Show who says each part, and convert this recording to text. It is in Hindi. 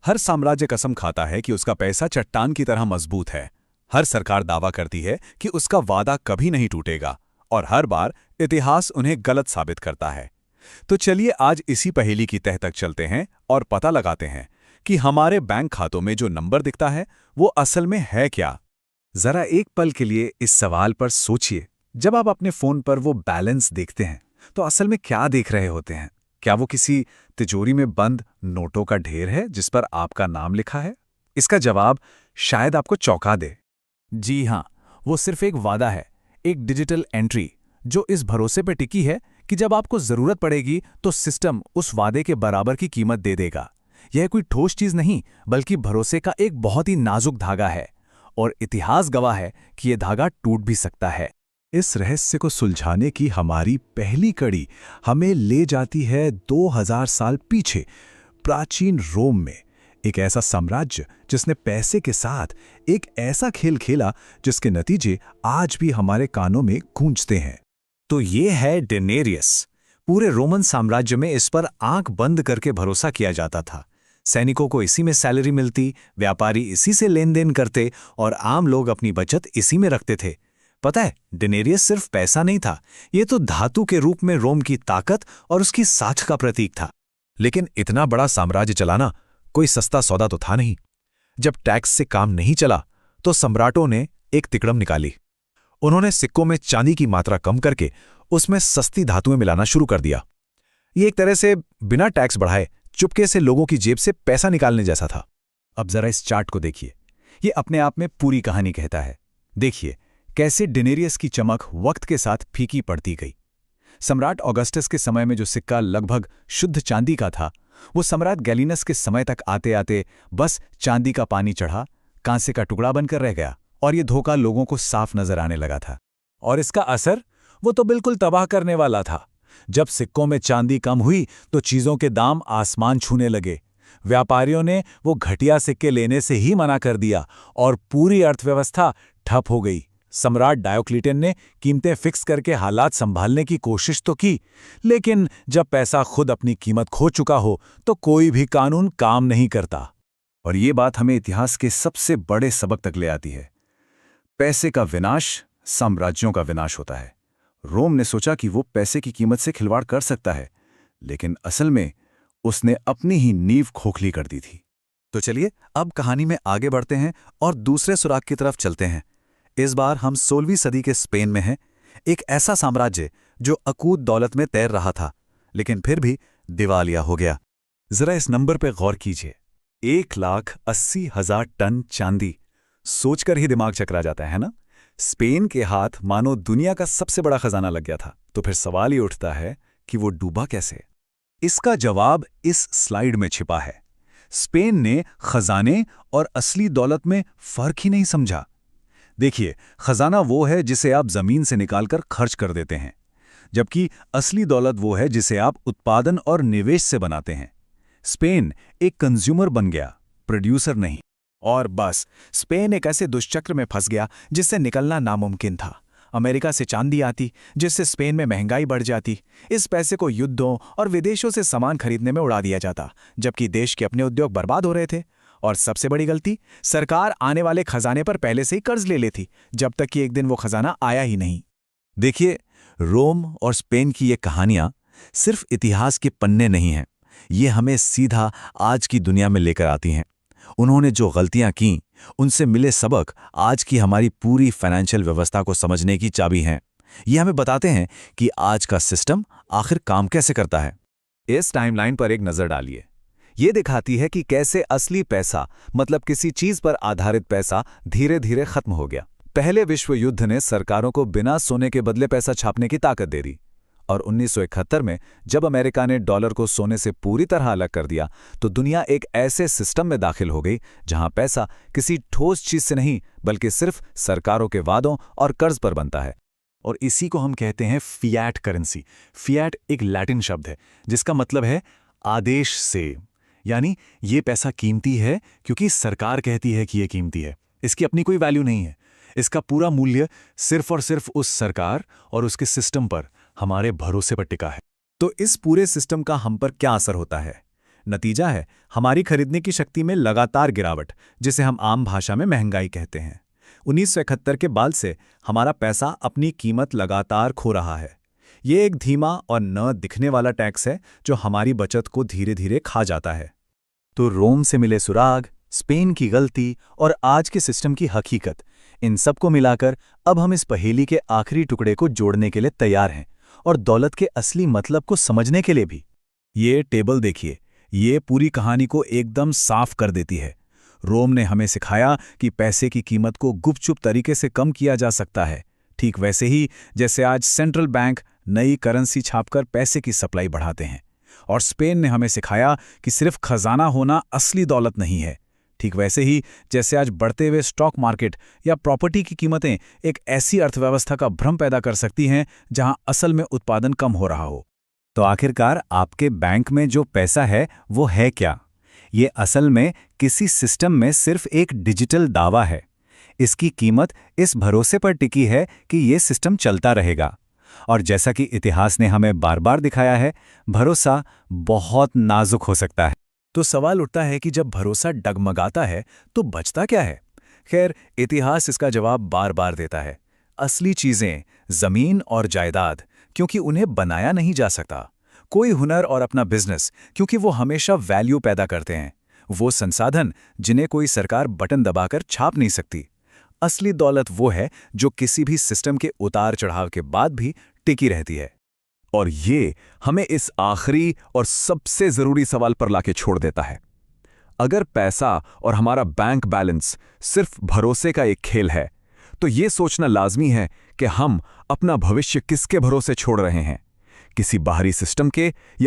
Speaker 1: हर साम्राज्य कसम खाता है कि उसका पैसा चट्टान की तरह मजबूत है। हर सरकार दावा करती है कि उसका वादा कभी नहीं टूटेगा, और हर बार इतिहास उन्हें गलत साबित करता है। तो चलिए आज इसी पहेली की तह तक चलते हैं और पता लगाते हैं कि हमारे बैंक खातों में जो नंबर दिखता है वो असल में है क्या। जरा एक पल के लिए इस सवाल पर सोचिए। जब आप अपने फोन पर वो बैलेंस देखते हैं तो असल में क्या देख रहे होते हैं? क्या वो किसी तिजोरी में बंद नोटों का ढेर है जिस पर आपका नाम लिखा है? इसका जवाब शायद आपको चौंका दे। जी हाँ, वो सिर्फ एक वादा है, एक डिजिटल एंट्री जो इस भरोसे पर टिकी है कि जब आपको जरूरत पड़ेगी तो सिस्टम उस वादे के बराबर की कीमत दे देगा। यह कोई ठोस चीज नहीं, बल्कि भरोसे का एक बहुत ही नाजुक धागा है, और इतिहास गवाह है कि यह धागा टूट भी सकता है। इस रहस्य को सुलझाने की हमारी पहली कड़ी हमें ले जाती है 2000 साल पीछे, प्राचीन रोम में। एक ऐसा साम्राज्य जिसने पैसे के साथ एक ऐसा खेल खेला जिसके नतीजे आज भी हमारे कानों में गूंजते हैं। तो ये है डेनेरियस। पूरे रोमन साम्राज्य में इस पर आंख बंद करके भरोसा किया जाता था। सैनिकों को इसी में सैलरी मिलती, व्यापारी इसी से लेन देन करते, और आम लोग अपनी बचत इसी में रखते थे। पता है, डेनेरियस सिर्फ पैसा नहीं था, ये तो धातु के रूप में रोम की ताकत और उसकी साख का प्रतीक था। लेकिन इतना बड़ा साम्राज्य चलाना कोई सस्ता सौदा तो था नहीं। जब टैक्स से काम नहीं चला तो सम्राटों ने एक तिकड़म निकाली। उन्होंने सिक्कों में चांदी की मात्रा कम करके उसमें सस्ती धातुएं मिलाना शुरू कर दिया। ये एक तरह से बिना टैक्स बढ़ाए चुपके से लोगों की जेब से पैसा निकालने जैसा था। अब जरा इस चार्ट को देखिए, ये अपने आप में पूरी कहानी कहता है। देखिए कैसे डेनेरियस की चमक वक्त के साथ फीकी पड़ती गई। सम्राट ऑगस्टस के समय में जो सिक्का लगभग शुद्ध चांदी का था, वो सम्राट गैलिनस के समय तक आते आते बस चांदी का पानी चढ़ा, कांसे का टुकड़ा बनकर रह गया, और ये धोखा लोगों को साफ नजर आने लगा था। और इसका असर वो तो बिल्कुल तबाह करने वाला था। जब सिक्कों में चांदी कम हुई तो चीजों के दाम आसमान छूने लगे। व्यापारियों ने वो घटिया सिक्के लेने से ही मना कर दिया और पूरी अर्थव्यवस्था ठप हो गई। सम्राट डायोक्लिटियन ने कीमतें फिक्स करके हालात संभालने की कोशिश तो की, लेकिन जब पैसा खुद अपनी कीमत खो चुका हो तो कोई भी कानून काम नहीं करता। और ये बात हमें इतिहास के सबसे बड़े सबक तक ले आती है। पैसे का विनाश साम्राज्यों का विनाश होता है। रोम ने सोचा कि वो पैसे की कीमत से खिलवाड़ कर सकता है, लेकिन असल में उसने अपनी ही नींव खोखली कर दी थी। तो चलिए अब कहानी में आगे बढ़ते हैं और दूसरे सुराग की तरफ चलते हैं। इस बार हम 16वीं सदी के स्पेन में हैं, एक ऐसा साम्राज्य जो अकूत दौलत में तैर रहा था, लेकिन फिर भी दिवालिया हो गया। जरा इस नंबर पर गौर कीजिए, 1,80,000 टन चांदी। सोचकर ही दिमाग चकरा जाता है ना? स्पेन के हाथ मानो दुनिया का सबसे बड़ा खजाना लग गया था। तो फिर सवाल ये उठता है कि वो डूबा कैसे? इसका जवाब इस स्लाइड में छिपा है। स्पेन ने खजाने और असली दौलत में फर्क ही नहीं समझा। देखिए, खजाना वो है जिसे आप जमीन से निकालकर खर्च कर देते हैं, जबकि असली दौलत वो है जिसे आप उत्पादन और निवेश से बनाते हैं। स्पेन एक कंज्यूमर बन गया, प्रोड्यूसर नहीं। और बस स्पेन एक ऐसे दुष्चक्र में फंस गया जिससे निकलना नामुमकिन था। अमेरिका से चांदी आती, जिससे स्पेन में महंगाई बढ़ जाती। इस पैसे को युद्धों और विदेशों से सामान खरीदने में उड़ा दिया जाता, जबकि देश के अपने उद्योग बर्बाद हो रहे थे। और सबसे बड़ी गलती, सरकार आने वाले खजाने पर पहले से ही कर्ज ले लेती, जब तक कि एक दिन वो खजाना आया ही नहीं। देखिए, रोम और स्पेन की ये कहानियां सिर्फ इतिहास के पन्ने नहीं हैं, ये हमें सीधा आज की दुनिया में लेकर आती हैं। उन्होंने जो गलतियां की, उनसे मिले सबक आज की हमारी पूरी फाइनेंशियल व्यवस्था को समझने की चाबी हैं। ये हमें बताते हैं कि आज का सिस्टम आखिर काम कैसे करता है। इस टाइमलाइन पर एक नजर डालिए। ये दिखाती है कि कैसे असली पैसा, मतलब किसी चीज पर आधारित पैसा, धीरे धीरे खत्म हो गया। पहले विश्व युद्ध ने सरकारों को बिना सोने के बदले पैसा छापने की ताकत दे दी, और 1971 में जब अमेरिका ने डॉलर को सोने से पूरी तरह अलग कर दिया, तो दुनिया एक ऐसे सिस्टम में दाखिल हो गई जहां पैसा किसी ठोस चीज से नहीं, बल्कि सिर्फ सरकारों के वादों और कर्ज पर बनता है। और इसी को हम कहते हैं फिएट करेंसी। फिएट एक लैटिन शब्द है जिसका मतलब है आदेश से, यानी ये पैसा कीमती है क्योंकि सरकार कहती है कि ये कीमती है। इसकी अपनी कोई वैल्यू नहीं है। इसका पूरा मूल्य सिर्फ और सिर्फ उस सरकार और उसके सिस्टम पर, हमारे भरोसे पर टिका है। तो इस पूरे सिस्टम का हम पर क्या असर होता है? नतीजा है हमारी खरीदने की शक्ति में लगातार गिरावट, जिसे हम आम भाषा में महंगाई कहते हैं। 1971 के बाद से हमारा पैसा अपनी कीमत लगातार खो रहा है। ये एक धीमा और न दिखने वाला टैक्स है जो हमारी बचत को धीरे धीरे खा जाता है।
Speaker 2: तो रोम से मिले सुराग, स्पेन की गलती और आज के सिस्टम की हकीकत, इन सबको मिलाकर अब हम इस पहेली के आखिरी टुकड़े को जोड़ने के लिए तैयार हैं और दौलत के असली मतलब को समझने के लिए भी।
Speaker 1: ये टेबल देखिए, ये पूरी कहानी को एकदम साफ कर देती है। रोम ने हमें सिखाया कि पैसे की कीमत को गुपचुप तरीके से कम किया जा सकता है, ठीक वैसे ही जैसे आज सेंट्रल बैंक नई करेंसी छापकर पैसे की सप्लाई बढ़ाते हैं। और स्पेन ने हमें सिखाया कि सिर्फ खजाना होना असली दौलत नहीं है, ठीक वैसे ही जैसे आज बढ़ते हुए स्टॉक मार्केट या प्रॉपर्टी की कीमतें एक ऐसी अर्थव्यवस्था का भ्रम पैदा कर सकती हैं जहां असल में उत्पादन कम हो रहा हो।
Speaker 2: तो आखिरकार आपके बैंक में जो पैसा है वो है क्या? ये असल में किसी सिस्टम में सिर्फ एक डिजिटल दावा है। इसकी कीमत इस भरोसे पर टिकी है कि ये सिस्टम चलता रहेगा। और जैसा कि इतिहास ने हमें बार बार दिखाया है, भरोसा बहुत नाजुक हो सकता है।
Speaker 1: तो सवाल उठता है कि जब भरोसा डगमगाता है तो बचता क्या है? खैर, इतिहास इसका जवाब बार बार देता है। असली चीजें, जमीन और जायदाद, क्योंकि उन्हें बनाया नहीं जा सकता। कोई हुनर और अपना बिजनेस, क्योंकि वो हमेशा वैल्यू पैदा करते हैं। वो संसाधन जिन्हें कोई सरकार बटन दबाकर छाप नहीं सकती। असली दौलत वो है जो किसी भी सिस्टम के उतार चढ़ाव के बाद भी टिकी रहती है।
Speaker 3: और ये हमें इस आखिरी और सबसे जरूरी सवाल पर लाके छोड़ देता है। अगर पैसा और हमारा बैंक बैलेंस सिर्फ भरोसे का एक खेल है, तो ये सोचना लाजमी है कि हम अपना भविष्य किसके भरोसे छोड़ रहे हैं, किसी बाहरी सिस्टम के या